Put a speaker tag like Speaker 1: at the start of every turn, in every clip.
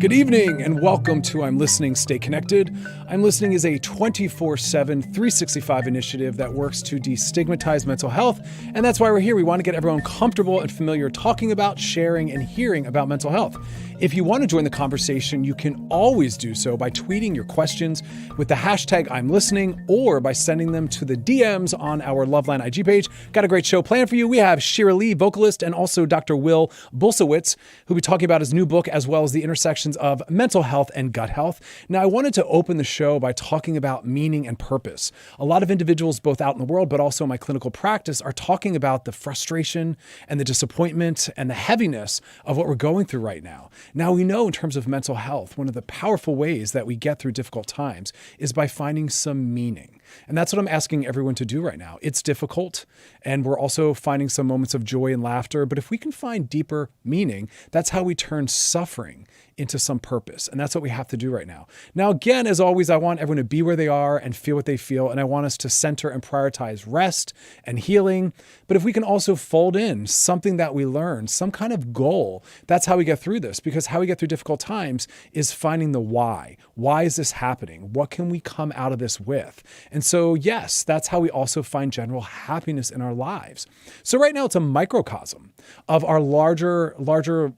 Speaker 1: Good evening and welcome to I'm Listening, Stay Connected. I'm Listening is a 24/7, 365 initiative that works to destigmatize mental health, and that's why we're here. We want to get everyone comfortable and familiar talking about, sharing, and hearing about mental health. If you want to join the conversation, you can always do so by tweeting your questions with the hashtag I'm Listening or by sending them to the DMs on our Loveline IG page. Got a great show planned for you. We have Shira Leigh, vocalist, and also Dr. Will Bulsiewicz, who'll be talking about his new book as well as the intersections of mental health and gut health. Now, I wanted to open the show by talking about meaning and purpose. A lot of individuals, both out in the world, but also in my clinical practice, are talking about the frustration and the disappointment and the heaviness of what we're going through right now. Now, we know in terms of mental health, one of the powerful ways that we get through difficult times is by finding some meaning. And that's what I'm asking everyone to do right now. It's difficult, and we're also finding some moments of joy and laughter. But if we can find deeper meaning, that's how we turn suffering into some purpose. And that's what we have to do right now. Now, again, as always, I want everyone to be where they are and feel what they feel. And I want us to center and prioritize rest and healing. But if we can also fold in something that we learned, some kind of goal, that's how we get through this. Because how we get through difficult times is finding the why. Why is this happening? What can we come out of this with? And so, yes, that's how we also find general happiness in our lives. So right now it's a microcosm of our larger,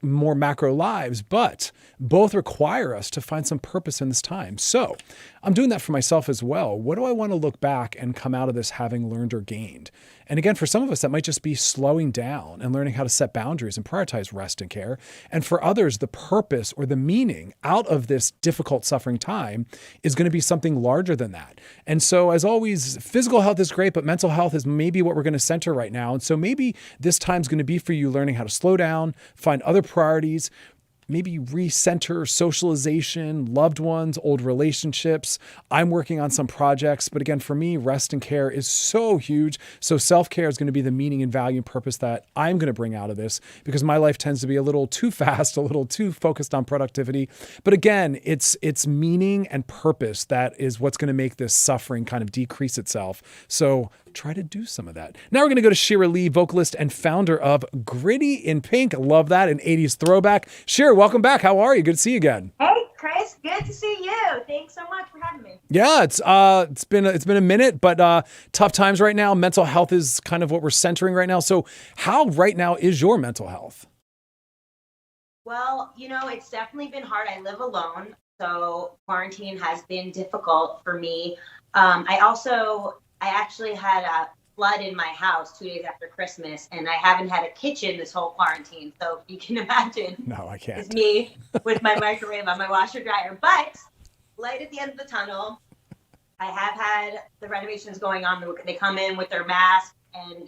Speaker 1: more macro lives, but both require us to find some purpose in this time. So I'm doing that for myself as well. What do I want to look back and come out of this having learned or gained? And again, for some of us, that might just be slowing down and learning how to set boundaries and prioritize rest and care. And for others, the purpose or the meaning out of this difficult suffering time is going to be something larger than that. And so as always, physical health is great, but mental health is maybe what we're going to center right now. And so maybe this time's going to be for you learning how to slow down, find other priorities, maybe recenter socialization, loved ones, old relationships. I'm working on some projects, but again, for me, rest and care is so huge. So self-care is going to be the meaning and value and purpose that I'm going to bring out of this, because my life tends to be a little too fast, a little too focused on productivity. But again, it's meaning and purpose that is what's going to make this suffering kind of decrease itself. So try to do some of that. Now we're going to go to Shira Leigh, vocalist and founder of Gritty in Pink. I love that, an 80s throwback. Shira, welcome back. How are you? Good to see you again.
Speaker 2: Hey, Chris. Good to see you. Thanks so much for having me.
Speaker 1: Yeah, it's been a minute, but tough times right now. Mental health is kind of what we're centering right now. So how right now is your mental health?
Speaker 2: Well, it's definitely been hard. I live alone, so quarantine has been difficult for me. I actually had a flood in my house 2 days after Christmas, and I haven't had a kitchen this whole quarantine. So you can imagine.
Speaker 1: No, I can't.
Speaker 2: It's me with my microwave on my washer dryer. But light at the end of the tunnel. I have had the renovations going on. They come in with their mask, and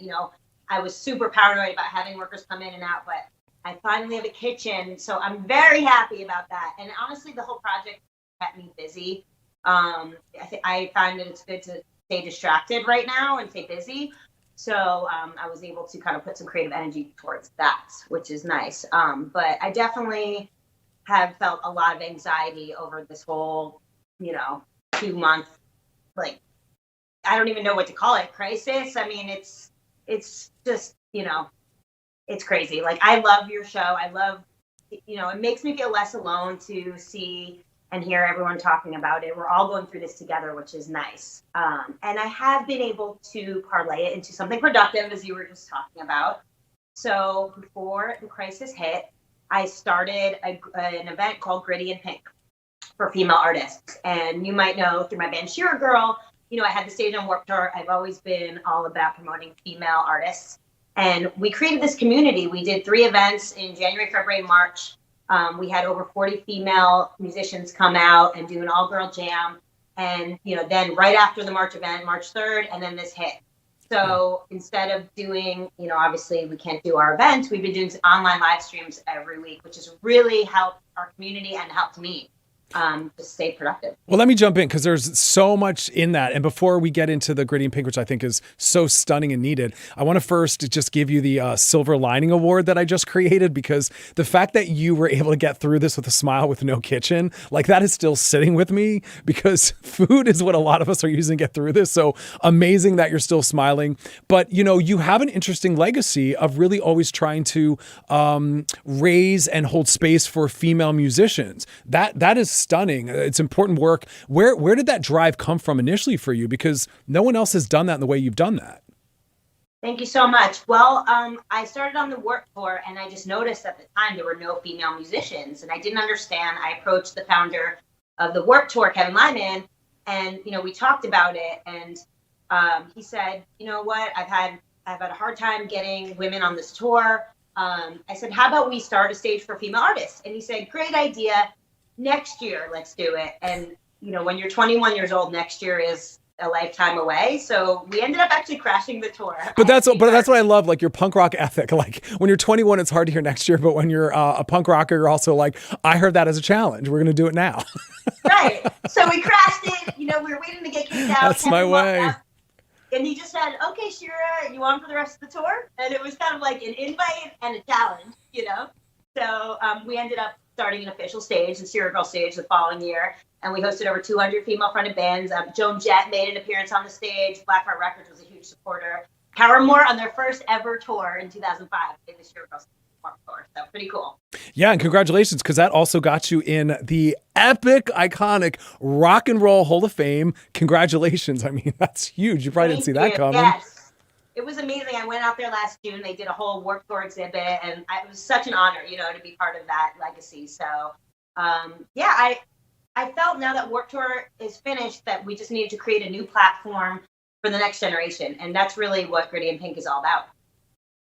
Speaker 2: I was super paranoid about having workers come in and out, but I finally have a kitchen, so I'm very happy about that. And honestly, the whole project kept me busy. I find that it's good to stay distracted right now and stay busy. So I was able to kind of put some creative energy towards that, which is nice. But I definitely have felt a lot of anxiety over this whole, 2-month, I don't even know what to call it, crisis. I mean, it's just, it's crazy. I love your show. I love, it makes me feel less alone to see and hear everyone talking about it. We're all going through this together, which is nice. And I have been able to parlay it into something productive, as you were just talking about. So before the crisis hit, I started an event called Gritty in Pink for female artists. And you might know through my band Shira Girl, I had the stage on Warped Tour. I've always been all about promoting female artists. And we created this community. We did 3 events in January, February, March. We had over 40 female musicians come out and do an all-girl jam. And, then right after the March event, March 3rd, and then this hit. So instead of doing, obviously we can't do our events, we've been doing online live streams every week, which has really helped our community and helped me. to stay productive.
Speaker 1: Well, let me jump in because there's so much in that. And before we get into the Gritty and Pink, which I think is so stunning and needed, I want to first just give you the Silver Lining Award that I just created, because the fact that you were able to get through this with a smile with no kitchen, like that is still sitting with me, because food is what a lot of us are using to get through this. So amazing that you're still smiling. But, you know, you have an interesting legacy of really always trying to raise and hold space for female musicians. That is stunning. It's important work. Where did that drive come from initially for you? Because no one else has done that in the way you've done that.
Speaker 2: Thank you so much. Well, I started on the Warped Tour, and I just noticed at the time there were no female musicians, and I didn't understand. I approached the founder of the Warped Tour, Kevin Lyman, and we talked about it, and he said, you know what, I've had a hard time getting women on this tour. I said, how about we start a stage for female artists? And he said, great idea. Next year, let's do it. And, when you're 21 years old, next year is a lifetime away. So we ended up actually crashing the tour.
Speaker 1: But that's what I love, like your punk rock ethic. Like when you're 21, it's hard to hear next year. But when you're a punk rocker, you're also like, I heard that as a challenge. We're going to do it now.
Speaker 2: Right. So we crashed it. We were waiting to get kicked out.
Speaker 1: That's
Speaker 2: Kevin
Speaker 1: my way.
Speaker 2: Out, and he just said, okay, Shira, you on for the rest of the tour? And it was kind of like an invite and a challenge, So we ended up starting an official stage, the Shira Girl stage, the following year. And we hosted over 200 female-fronted bands. Joan Jett made an appearance on the stage. Blackheart Records was a huge supporter. Paramore on their first ever tour in 2005 in the Shira Girl tour. So pretty cool.
Speaker 1: Yeah, and congratulations, because that also got you in the epic, iconic Rock and Roll Hall of Fame. Congratulations. I mean, that's huge. You probably didn't see that coming.
Speaker 2: Yes. It was amazing. I went out there last June. They did a whole Warped Tour exhibit, and it was such an honor, to be part of that legacy. So, I felt now that Warped Tour is finished that we just needed to create a new platform for the next generation. And that's really what Gritty and Pink is all about.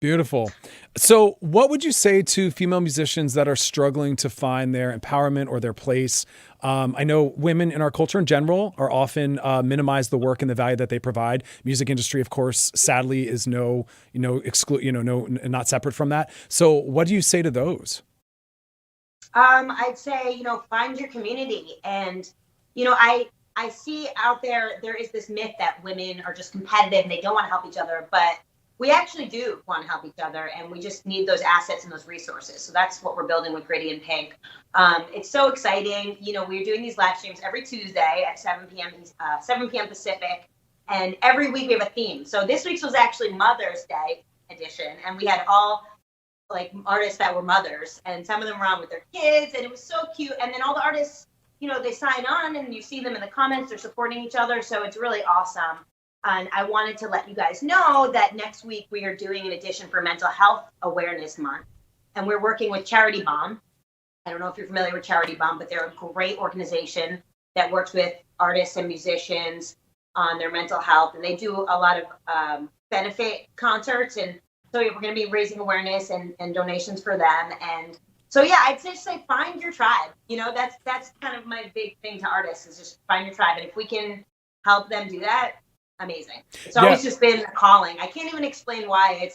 Speaker 1: Beautiful. So what would you say to female musicians that are struggling to find their empowerment or their place? I know women in our culture in general are often minimize the work and the value that they provide. Music industry, of course, sadly is not separate from that. So what do you say to those?
Speaker 2: I'd say, find your community. And, I see out there is this myth that women are just competitive and they don't want to help each other, but we actually do want to help each other, and we just need those assets and those resources. So that's what we're building with Gritty and Pink. It's so exciting. We're doing these live streams every Tuesday at 7 p.m. Pacific, and every week we have a theme. So this week's was actually Mother's Day edition, and we had all artists that were mothers, and some of them were on with their kids, and it was so cute. And then all the artists, they sign on, and you see them in the comments, they're supporting each other. So it's really awesome. And I wanted to let you guys know that next week we are doing an edition for Mental Health Awareness Month. And we're working with Charity Bomb. I don't know if you're familiar with Charity Bomb, but they're a great organization that works with artists and musicians on their mental health. And they do a lot of benefit concerts. And so we're going to be raising awareness and donations for them. And so, I'd just say find your tribe. That's kind of my big thing to artists, is just find your tribe. And if we can help them do that, amazing. It's always just been a calling. I can't even explain why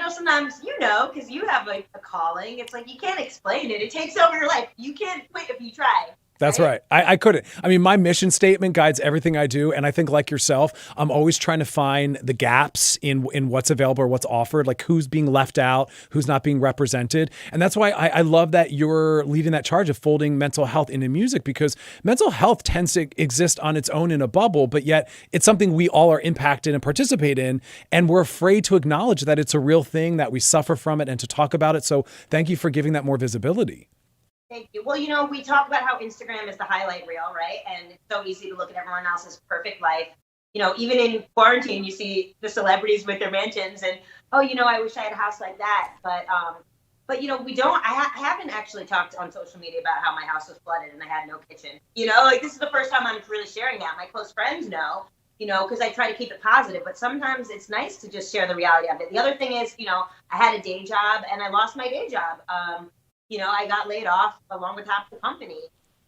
Speaker 2: sometimes, because you have a calling, it's like you can't explain it. It takes over your life. You can't quit if you try.
Speaker 1: That's right. I couldn't. I mean, my mission statement guides everything I do. And I think, like yourself, I'm always trying to find the gaps in what's available or what's offered, like who's being left out, who's not being represented. And that's why I love that you're leading that charge of folding mental health into music, because mental health tends to exist on its own in a bubble, but yet it's something we all are impacted and participate in. And we're afraid to acknowledge that it's a real thing, that we suffer from it, and to talk about it. So thank you for giving that more visibility.
Speaker 2: Thank you. Well, we talk about how Instagram is the highlight reel, right? And it's so easy to look at everyone else's perfect life. Even in quarantine, you see the celebrities with their mansions, and I wish I had a house like that. But we don't. I haven't actually talked on social media about how my house was flooded and I had no kitchen. This is the first time I'm really sharing that. My close friends know, because I try to keep it positive. But sometimes it's nice to just share the reality of it. The other thing is, I had a day job and I lost my day job. I got laid off along with half the company,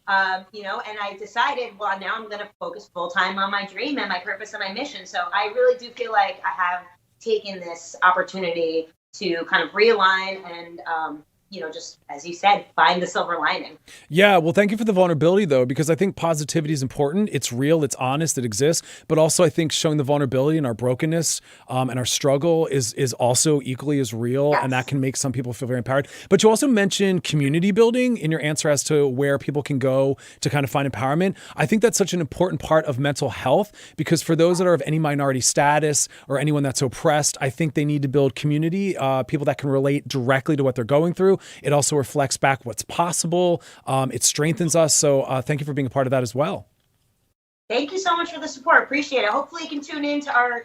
Speaker 2: and I decided, well, now I'm going to focus full time on my dream and my purpose and my mission. So I really do feel like I have taken this opportunity to kind of realign and, just as you said, find the silver lining.
Speaker 1: Yeah, well, thank you for the vulnerability, though, because I think positivity is important. It's real, it's honest, it exists. But also, I think showing the vulnerability and our brokenness and our struggle is also equally as real.
Speaker 2: Yes.
Speaker 1: And that can make some people feel very empowered. But you also mentioned community building in your answer as to where people can go to kind of find empowerment. I think that's such an important part of mental health, because for those that are of any minority status or anyone that's oppressed, I think they need to build community, people that can relate directly to what they're going through. It also reflects back what's possible. It strengthens us. So thank you for being a part of that as well.
Speaker 2: Thank you so much for the support. Appreciate it. Hopefully you can tune in to our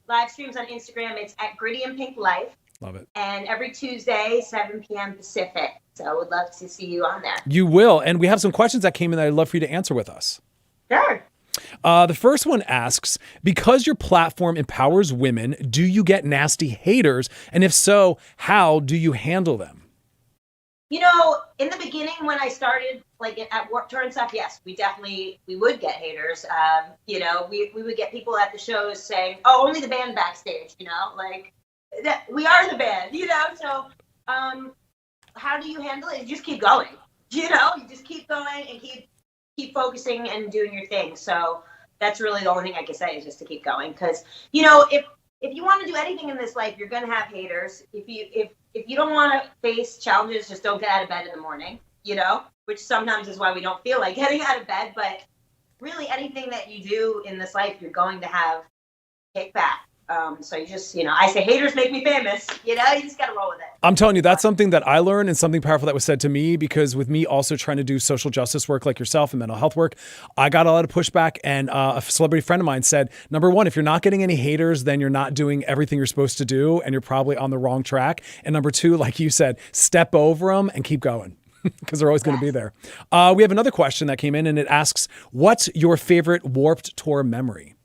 Speaker 2: live streams on Instagram. It's at Gritty and Pink Life.
Speaker 1: Love it.
Speaker 2: And every Tuesday, 7 p.m. Pacific. So I would love to see you on there.
Speaker 1: You will. And we have some questions that came in that I'd love for you to answer with us.
Speaker 2: Sure.
Speaker 1: The first one asks, because your platform empowers women, do you get nasty haters? And if so, how do you handle them?
Speaker 2: In the beginning when I started, like at Warped Tour and stuff, yes, we would get haters. We would get people at the shows saying, "Oh, only the band backstage," like that we are the band, So, how do you handle it? You just keep going. You just keep going and keep focusing and doing your thing. So that's really the only thing I can say is just to keep going, because if you want to do anything in this life, you're going to have haters. If you don't want to face challenges, just don't get out of bed in the morning, which sometimes is why we don't feel like getting out of bed. But really anything that you do in this life, you're going to have kickback. So you just, I say haters make me famous, you just got to roll with it.
Speaker 1: I'm telling you, that's something that I learned and something powerful that was said to me, because with me also trying to do social justice work like yourself and mental health work, I got a lot of pushback. And a celebrity friend of mine said, number one, if you're not getting any haters, then you're not doing everything you're supposed to do and you're probably on the wrong track. And number two, like you said, step over them and keep going. Because they're always going to be there. We have another question that came in and it asks, what's your favorite Warped Tour memory?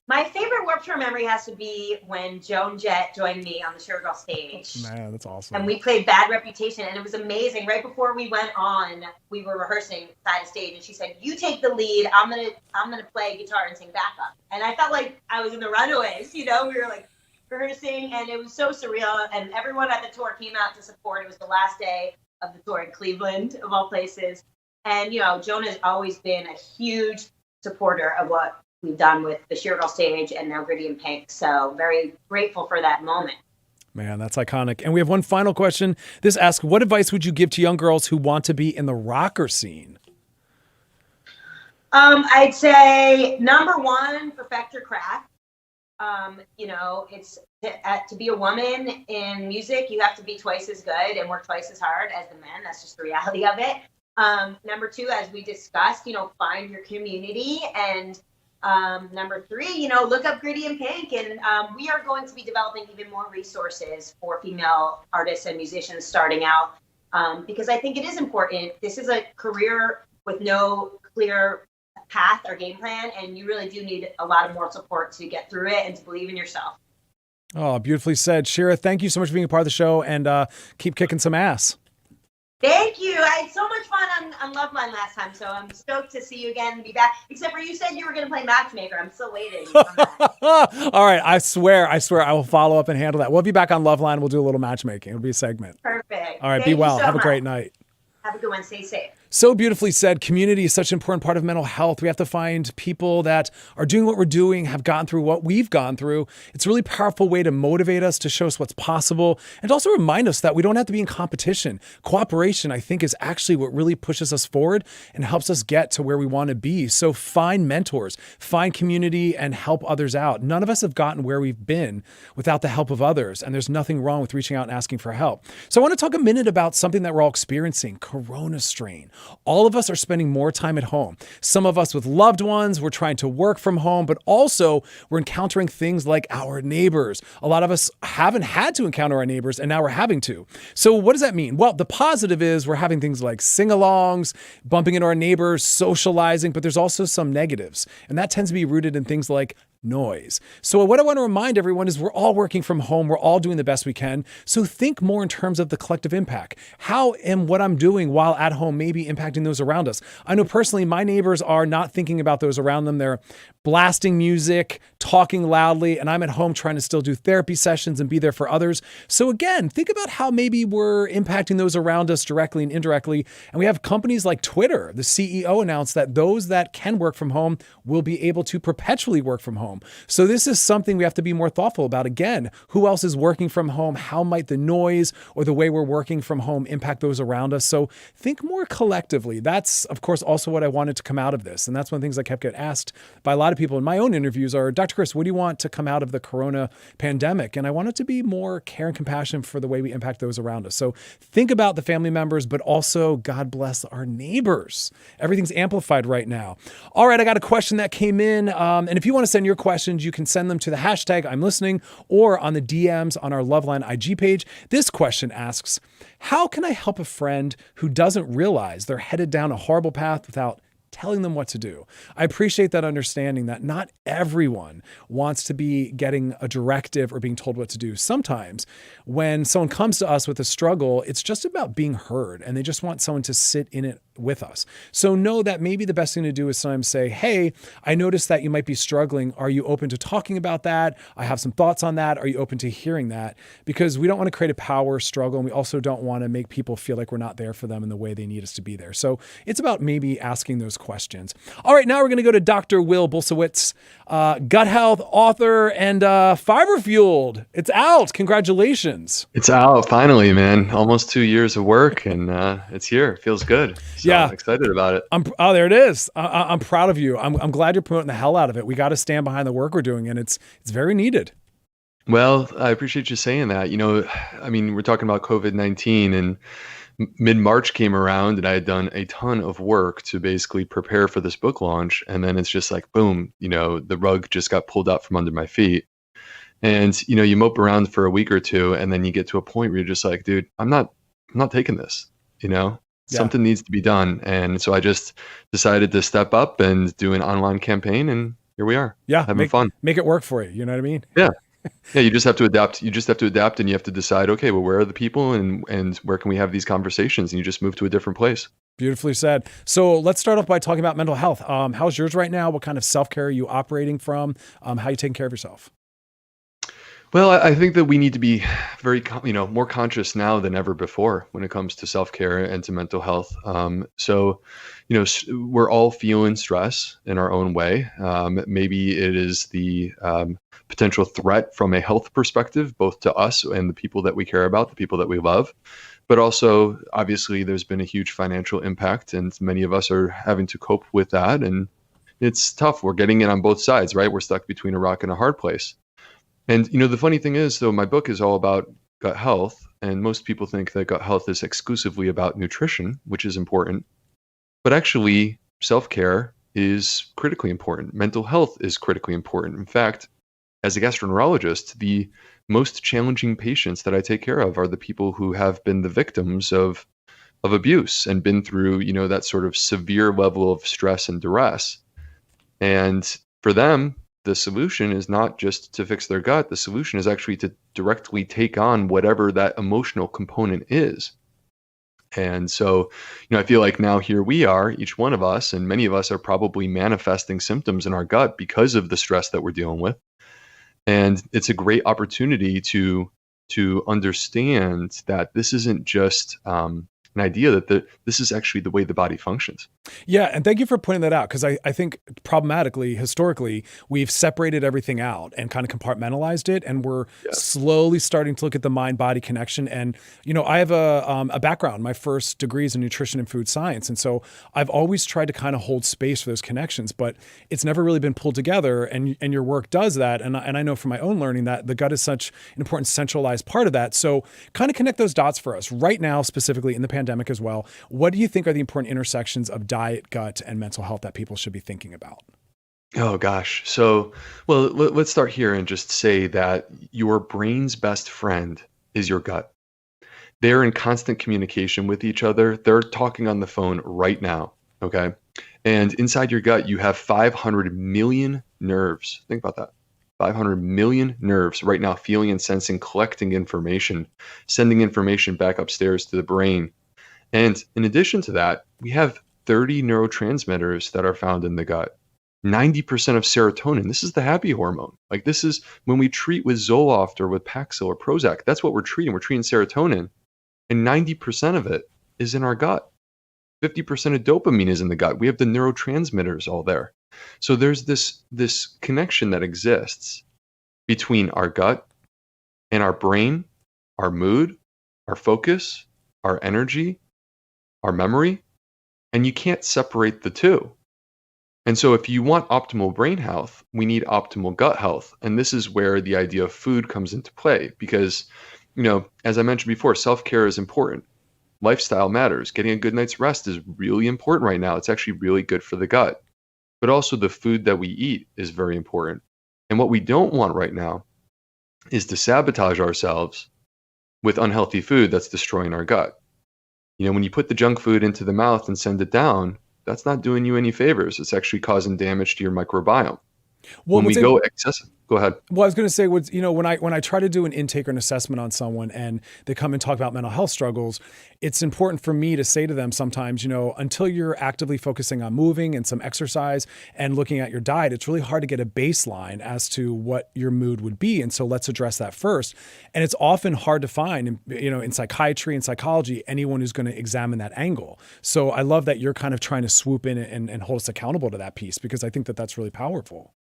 Speaker 2: My favorite Warped Tour memory has to be when Joan Jett joined me on the Shira Leigh stage.
Speaker 1: Man, that's awesome.
Speaker 2: And we played Bad Reputation, and it was amazing. Right before we went on, we were rehearsing side of stage, and she said, "You take the lead. I'm gonna play guitar and sing backup." And I felt like I was in the Runaways. We were like rehearsing, and it was so surreal. And everyone at the tour came out to support. It was the last day of the tour in Cleveland, of all places. And Joan has always been a huge supporter of what we've done with the Shira Leigh stage and now Gritty and Pink. So very grateful for that moment.
Speaker 1: Man, that's iconic. And we have one final question. This asks, what advice would you give to young girls who want to be in the rocker scene?
Speaker 2: I'd say number one, perfect your craft. It's to be a woman in music, you have to be twice as good and work twice as hard as the men. That's just the reality of it. Number two, as we discussed, find your community. And number three, look up Gritty and Pink, and we are going to be developing even more resources for female artists and musicians starting out, because I think it is important. This is a career with no clear path or game plan, and you really do need a lot of more support to get through it and to believe in yourself.
Speaker 1: Oh, beautifully said. Shira, thank you so much for being a part of the show, and keep kicking some ass.
Speaker 2: Thank you. I had so much fun on Loveline last time, so I'm stoked to see you again and be back. Except for you said you were going to play Matchmaker. I'm still waiting.
Speaker 1: All right. I swear I will follow up and handle that. We'll be back on Loveline. We'll do a little matchmaking. It'll be a segment.
Speaker 2: Perfect.
Speaker 1: All right. Be well. Have a great night.
Speaker 2: Have a good one. Stay safe.
Speaker 1: So beautifully said. Community is such an important part of mental health. We have to find people that are doing what we're doing, have gone through what we've gone through. It's a really powerful way to motivate us, to show us what's possible, and also remind us that we don't have to be in competition. Cooperation, I think, is actually what really pushes us forward and helps us get to where we want to be. So find mentors, find community, and help others out. None of us have gotten where we've been without the help of others, and there's nothing wrong with reaching out and asking for help. So I want to talk a minute about something that we're all experiencing, Corona strain. All of us are spending more time at home. Some of us with loved ones, we're trying to work from home, but also we're encountering things like our neighbors. A lot of us haven't had to encounter our neighbors, and now we're having to. So what does that mean? Well, the positive is we're having things like sing-alongs, bumping into our neighbors, socializing, but there's also some negatives. And that tends to be rooted in things like noise. So what I want to remind everyone is we're all working from home. We're all doing the best we can. So think more in terms of the collective impact. How am what I'm doing while at home maybe impacting those around us? I know personally, my neighbors are not thinking about those around them. They're blasting music, talking loudly, and I'm at home trying to still do therapy sessions and be there for others. So again, think about how maybe we're impacting those around us directly and indirectly. And we have companies like Twitter. The CEO announced that those that can work from home will be able to perpetually work from home. So this is something we have to be more thoughtful about. Again, who else is working from home? How might the noise or the way we're working from home impact those around us? So think more collectively. That's, of course, also what I wanted to come out of this. And that's one of the things I kept getting asked by a lot of people in my own interviews are, Dr. Chris, what do you want to come out of the corona pandemic? And I want it to be more care and compassion for the way we impact those around us. So think about the family members, but also God bless our neighbors. Everything's amplified right now. All right, I got a question that came in. And if you want to send your questions, you can send them to the hashtag I'm listening or on the DMs on our Loveline IG page. This question asks, how can I help a friend who doesn't realize they're headed down a horrible path without telling them what to do? I appreciate that understanding that not everyone wants to be getting a directive or being told what to do. Sometimes when someone comes to us with a struggle, it's just about being heard and they just want someone to sit in it with us. So know that maybe the best thing to do is sometimes say, hey, I noticed that you might be struggling. Are you open to talking about that? I have some thoughts on that. Are you open to hearing that? Because we don't want to create a power struggle. And we also don't want to make people feel like we're not there for them in the way they need us to be there. So it's about maybe asking those questions. All right, now we're going to go to Dr. Will Bulsiewicz, gut health author and fiber fueled. It's out. Congratulations.
Speaker 3: It's out finally, man. Almost 2 years of work and it's here. It feels good. So
Speaker 1: yeah,
Speaker 3: I'm excited about it.
Speaker 1: There it is. I'm proud of you. I'm glad you're promoting the hell out of it. We got to stand behind the work we're doing, and it's very needed.
Speaker 3: Well, I appreciate you saying that. You know, I mean, we're talking about COVID-19 and mid-March came around and I had done a ton of work to basically prepare for this book launch. And then it's just like, boom, you know, the rug just got pulled out from under my feet. And, you know, you mope around for a week or two and then you get to a point where you're just like, dude, I'm not taking this, you know? Yeah. Something needs to be done. And so I just decided to step up and do an online campaign and here we are.
Speaker 1: Yeah.
Speaker 3: Having fun.
Speaker 1: Make it work for you. You know what I mean?
Speaker 3: Yeah. Yeah. You just have to adapt. You just have to adapt and you have to decide, okay, well, where are the people and where can we have these conversations? And you just move to a different place.
Speaker 1: Beautifully said. So let's start off by talking about mental health. How's yours right now? What kind of self-care are you operating from? How are you taking care of yourself?
Speaker 3: Well, I think that we need to be very, more conscious now than ever before when it comes to self-care and to mental health. So, we're all feeling stress in our own way. Maybe it is the potential threat from a health perspective, both to us and the people that we care about, the people that we love. But also, obviously, there's been a huge financial impact and many of us are having to cope with that. And it's tough. We're getting it on both sides, right? We're stuck between a rock and a hard place. And, the funny thing is, though, my book is all about gut health. And most people think that gut health is exclusively about nutrition, which is important. But actually, self-care is critically important. Mental health is critically important. In fact, as a gastroenterologist, the most challenging patients that I take care of are the people who have been the victims of abuse and been through, that sort of severe level of stress and duress. And for them, the solution is not just to fix their gut. The solution is actually to directly take on whatever that emotional component is. And so, I feel like now here we are, each one of us, and many of us are probably manifesting symptoms in our gut because of the stress that we're dealing with. And it's a great opportunity to understand that this isn't just an idea that this is actually the way the body functions.
Speaker 1: Yeah. And thank you for pointing that out. Because I think problematically, historically, we've separated everything out and kind of compartmentalized it. And we're slowly starting to look at the mind-body connection. And, I have a background. My first degree is in nutrition and food science. And so I've always tried to kind of hold space for those connections, but it's never really been pulled together. And your work does that. And I know from my own learning that the gut is such an important centralized part of that. So kind of connect those dots for us right now, specifically in the pandemic as well. What do you think are the important intersections of diet, gut, and mental health that people should be thinking about?
Speaker 3: Oh gosh. So, well, let's start here and just say that your brain's best friend is your gut. They're in constant communication with each other. They're talking on the phone right now. Okay. And inside your gut, you have 500 million nerves. Think about that. 500 million nerves right now, feeling and sensing, collecting information, sending information back upstairs to the brain. And in addition to that, we have 30 neurotransmitters that are found in the gut. 90% of serotonin. This is the happy hormone. Like, this is when we treat with Zoloft or with Paxil or Prozac. That's what we're treating. We're treating serotonin. And 90% of it is in our gut. 50% of dopamine is in the gut. We have the neurotransmitters all there. So there's this connection that exists between our gut and our brain, our mood, our focus, our energy, our memory, and you can't separate the two. And so if you want optimal brain health, we need optimal gut health. And this is where the idea of food comes into play because, as I mentioned before, self-care is important. Lifestyle matters. Getting a good night's rest is really important right now. It's actually really good for the gut. But also the food that we eat is very important. And what we don't want right now is to sabotage ourselves with unhealthy food that's destroying our gut. When you put the junk food into the mouth and send it down, that's not doing you any favors. It's actually causing damage to your microbiome.
Speaker 1: Well,
Speaker 3: when we go excessive, go ahead.
Speaker 1: Well, I was going to say, when I try to do an intake or an assessment on someone and they come and talk about mental health struggles, it's important for me to say to them sometimes, until you're actively focusing on moving and some exercise and looking at your diet, it's really hard to get a baseline as to what your mood would be. And so let's address that first. And it's often hard to find, in psychiatry and psychology, anyone who's going to examine that angle. So I love that you're kind of trying to swoop in and hold us accountable to that piece, because I think that that's really powerful.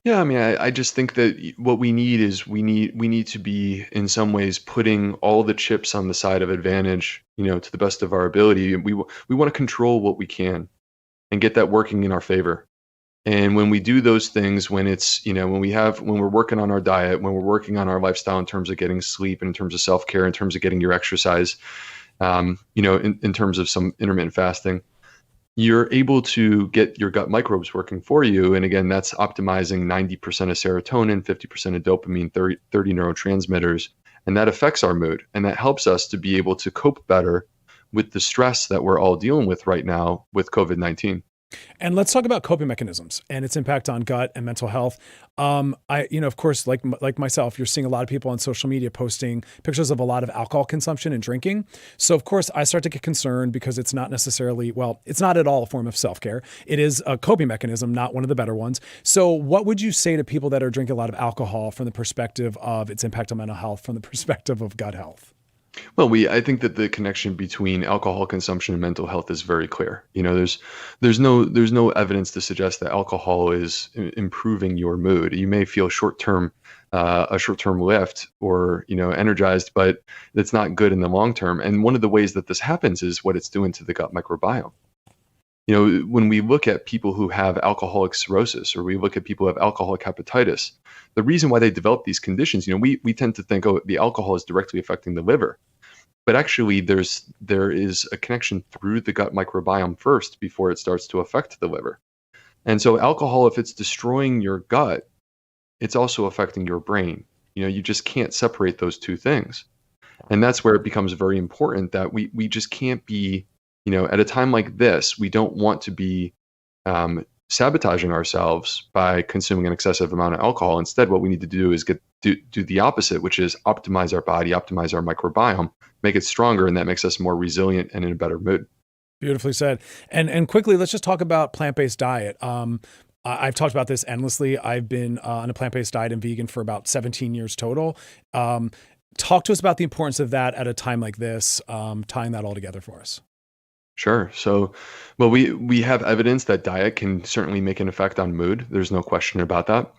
Speaker 3: Yeah, I mean, I just think that what we need is we need to be in some ways putting all the chips on the side of advantage, to the best of our ability. We want to control what we can and get that working in our favor. And when we do those things, when it's, when we're working on our diet, when we're working on our lifestyle in terms of getting sleep and in terms of self-care, in terms of getting your exercise, in terms of some intermittent fasting, you're able to get your gut microbes working for you. And again, that's optimizing 90% of serotonin, 50% of dopamine, 30 neurotransmitters. And that affects our mood. And that helps us to be able to cope better with the stress that we're all dealing with right now with COVID-19.
Speaker 1: And let's talk about coping mechanisms and its impact on gut and mental health. Of course, like myself, you're seeing a lot of people on social media posting pictures of a lot of alcohol consumption and drinking. So of course, I start to get concerned because it's not necessarily, it's not at all a form of self-care. It is a coping mechanism, not one of the better ones. So what would you say to people that are drinking a lot of alcohol from the perspective of its impact on mental health, from the perspective of gut health?
Speaker 3: Well, I think that the connection between alcohol consumption and mental health is very clear. There's no evidence to suggest that alcohol is improving your mood. You may feel a short-term lift or, energized, but it's not good in the long term. And one of the ways that this happens is what it's doing to the gut microbiome. When we look at people who have alcoholic cirrhosis, or we look at people who have alcoholic hepatitis, the reason why they develop these conditions, we tend to think, the alcohol is directly affecting the liver. But actually, there is a connection through the gut microbiome first before it starts to affect the liver. And so alcohol, if it's destroying your gut, it's also affecting your brain. You just can't separate those two things. And that's where it becomes very important that we just can't be, at a time like this, we don't want to be sabotaging ourselves by consuming an excessive amount of alcohol. Instead, what we need to do is do the opposite, which is optimize our body, optimize our microbiome, make it stronger, and that makes us more resilient and in a better mood.
Speaker 1: Beautifully said. And quickly, let's just talk about plant-based diet. I've talked about this endlessly. I've been on a plant-based diet and vegan for about 17 years total. Talk to us about the importance of that at a time like this, tying that all together for us.
Speaker 3: Sure. So, well, we have evidence that diet can certainly make an effect on mood. There's no question about that.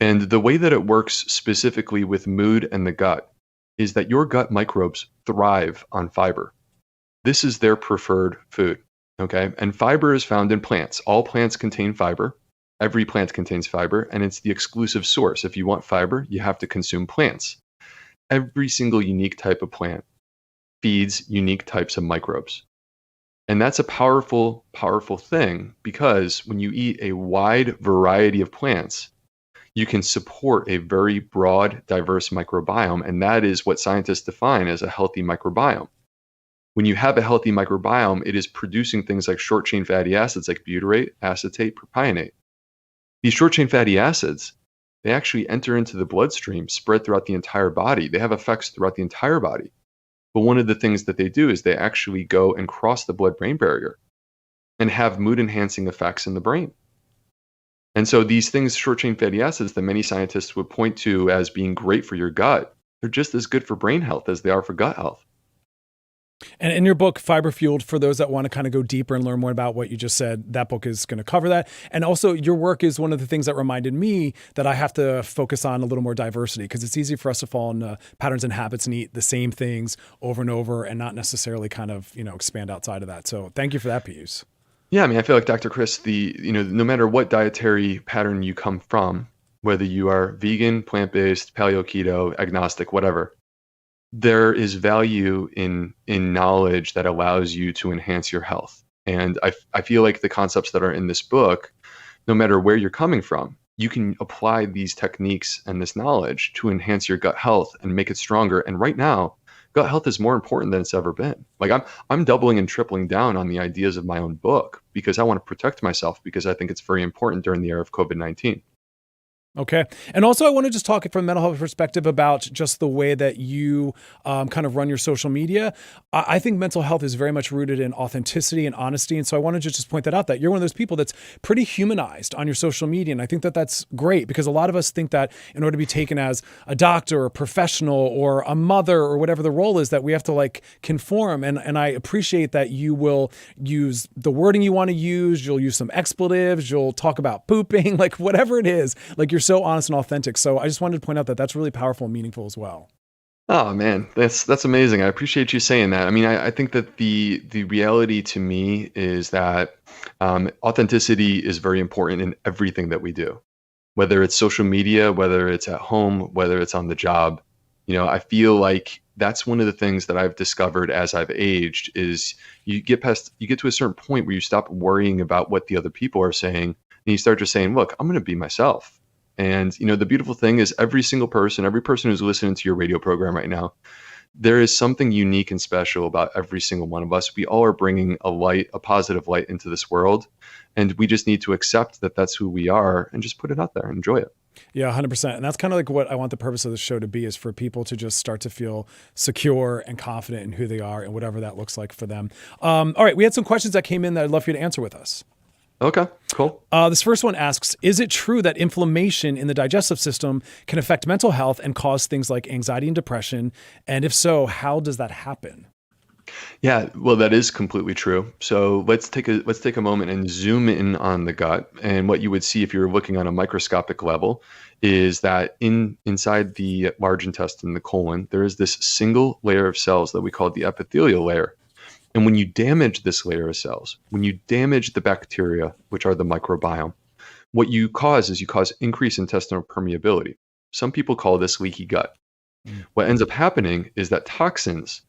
Speaker 3: And the way that it works specifically with mood and the gut is that your gut microbes thrive on fiber. This is their preferred food. Okay. And fiber is found in plants. All plants contain fiber. Every plant contains fiber, and it's the exclusive source. If you want fiber, you have to consume plants. Every single unique type of plant feeds unique types of microbes. And that's a powerful, powerful thing, because when you eat a wide variety of plants, you can support a very broad, diverse microbiome. And that is what scientists define as a healthy microbiome. When you have a healthy microbiome, it is producing things like short chain fatty acids like butyrate, acetate, propionate. These short chain fatty acids, they actually enter into the bloodstream, spread throughout the entire body. They have effects throughout the entire body. But one of the things that they do is they actually go and cross the blood-brain barrier and have mood-enhancing effects in the brain. And so these things, short-chain fatty acids, that many scientists would point to as being great for your gut, they're just as good for brain health as they are for gut health.
Speaker 1: And in your book, Fiber Fueled, for those that want to kind of go deeper and learn more about what you just said, that book is going to cover that. And also your work is one of the things that reminded me that I have to focus on a little more diversity, because it's easy for us to fall into patterns and habits and eat the same things over and over and not necessarily kind of, expand outside of that. So thank you for that piece.
Speaker 3: Yeah, I mean, I feel like Dr. Chris, no matter what dietary pattern you come from, whether you are vegan, plant-based, paleo, keto, agnostic, whatever, there is value in knowledge that allows you to enhance your health. And I feel like the concepts that are in this book, no matter where you're coming from, you can apply these techniques and this knowledge to enhance your gut health and make it stronger. And right now, gut health is more important than it's ever been. Like I'm doubling and tripling down on the ideas of my own book because I want to protect myself, because I think it's very important during the era of COVID-19.
Speaker 1: Okay. And also I want to just talk from a mental health perspective about just the way that you kind of run your social media. I think mental health is very much rooted in authenticity and honesty. And so I wanted to just point that out, that you're one of those people that's pretty humanized on your social media. And I think that that's great, because a lot of us think that in order to be taken as a doctor or a professional or a mother or whatever the role is, that we have to like conform. And I appreciate that you will use the wording you want to use. You'll use some expletives. You'll talk about pooping, like whatever it is, like you're so honest and authentic. So I just wanted to point out that that's really powerful and meaningful as well.
Speaker 3: Oh man, that's amazing. I appreciate you saying that. I mean, I think that the reality to me is that authenticity is very important in everything that we do, whether it's social media, whether it's at home, whether it's on the job. I feel like that's one of the things that I've discovered as I've aged is you get to a certain point where you stop worrying about what the other people are saying, and you start just saying, look, I'm going to be myself. And, the beautiful thing is every person who's listening to your radio program right now, there is something unique and special about every single one of us. We all are bringing a positive light into this world. And we just need to accept that that's who we are and just put it out there and enjoy it.
Speaker 1: Yeah, 100%. And that's kind of like what I want the purpose of the show to be, is for people to just start to feel secure and confident in who they are and whatever that looks like for them. All right. We had some questions that came in that I'd love for you to answer with us.
Speaker 3: Okay, cool.
Speaker 1: This first one asks, is it true that inflammation in the digestive system can affect mental health and cause things like anxiety and depression? And if so, how does that happen?
Speaker 3: Yeah, well, that is completely true. So let's take a moment and zoom in on the gut. And what you would see if you're looking on a microscopic level is that inside the large intestine, the colon, there is this single layer of cells that we call the epithelial layer. And when you damage this layer of cells, when you damage the bacteria, which are the microbiome, what you cause increased intestinal permeability. Some people call this leaky gut. What ends up happening is that toxins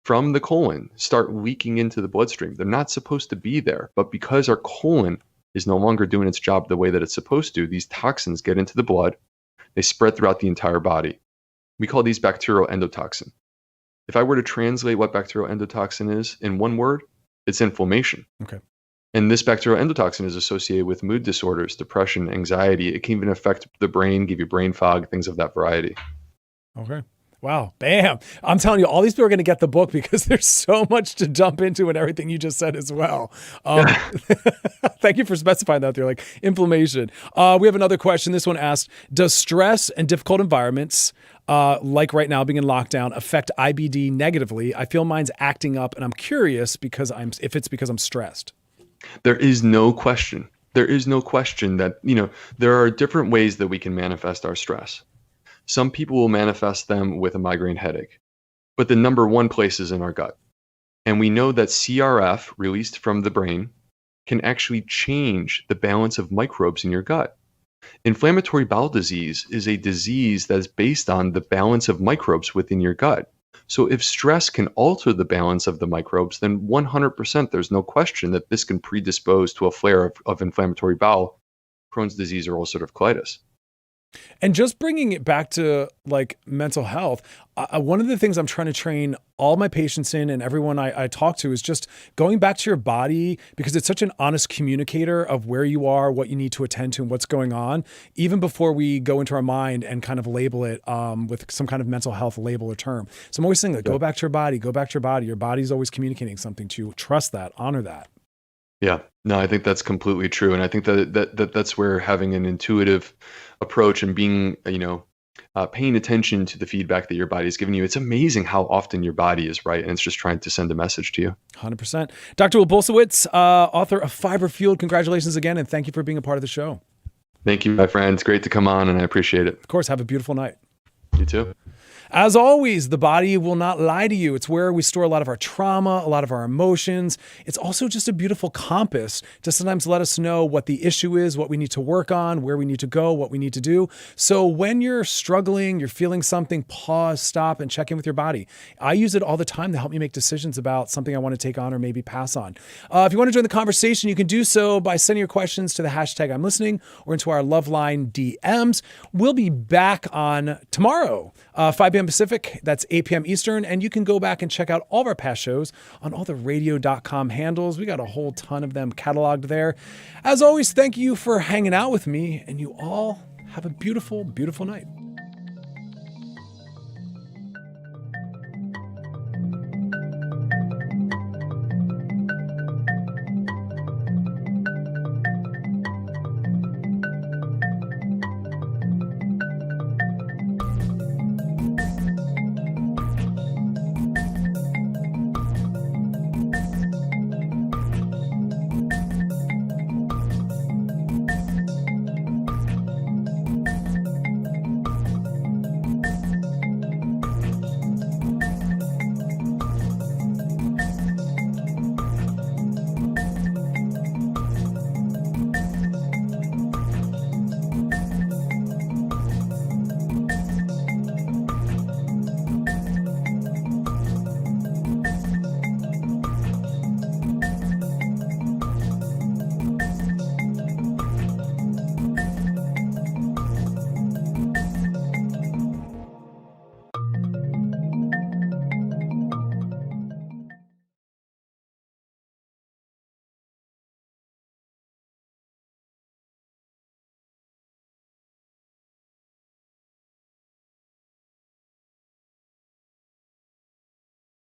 Speaker 3: from the colon start leaking into the bloodstream. They're not supposed to be there, but because our colon is no longer doing its job the way that it's supposed to, these toxins get into the blood. They spread throughout the entire body. We call these bacterial endotoxin. If I were to translate what bacterial endotoxin is in one word, it's inflammation.
Speaker 1: Okay.
Speaker 3: And this bacterial endotoxin is associated with mood disorders, depression, anxiety. It can even affect the brain, give you brain fog, things of that variety.
Speaker 1: Okay. Wow. Bam. I'm telling you, all these people are going to get the book because there's so much to jump into and everything you just said as well. Thank you for specifying that there, like inflammation. We have another question. This one asked, does stress and difficult environments, like right now being in lockdown, affect IBD negatively? I feel mine's acting up and I'm curious if it's because I'm stressed.
Speaker 3: There is no question. There is no question that, there are different ways that we can manifest our stress. Some people will manifest them with a migraine headache, but the number one place is in our gut. And we know that CRF released from the brain can actually change the balance of microbes in your gut. Inflammatory bowel disease is a disease that's based on the balance of microbes within your gut. So if stress can alter the balance of the microbes, then 100% there's no question that this can predispose to a flare of inflammatory bowel, Crohn's disease, or ulcerative colitis.
Speaker 1: And just bringing it back to like mental health, one of the things I'm trying to train all my patients in and everyone I talk to is just going back to your body, because it's such an honest communicator of where you are, what you need to attend to, and what's going on, even before we go into our mind and kind of label it with some kind of mental health label or term. So I'm always saying, like, go back to your body, go back to your body. Your body's always communicating something to you. Trust that, honor that.
Speaker 3: Yeah, no, I think that's completely true. And I think that's where having an intuitive approach and being, paying attention to the feedback that your body is giving you. It's amazing how often your body is right, and it's just trying to send a message to you.
Speaker 1: 100%. Dr. Will Bulsiewicz, author of Fiber Fueled, congratulations again, and thank you for being a part of the show.
Speaker 3: Thank you, my friend. It's great to come on, and I appreciate it.
Speaker 1: Of course, have a beautiful night.
Speaker 3: You too.
Speaker 1: As always, the body will not lie to you. It's where we store a lot of our trauma, a lot of our emotions. It's also just a beautiful compass to sometimes let us know what the issue is, what we need to work on, where we need to go, what we need to do. So when you're struggling, you're feeling something, pause, stop, and check in with your body. I use it all the time to help me make decisions about something I want to take on or maybe pass on. If you want to join the conversation, you can do so by sending your questions to the hashtag I'm listening or into our Loveline DMs. We'll be back on tomorrow, 5 p.m. Pacific, that's 8 p.m. Eastern, and you can go back and check out all of our past shows on all the radio.com handles. We got a whole ton of them cataloged there. As always, thank you for hanging out with me, and you all have a beautiful, beautiful night.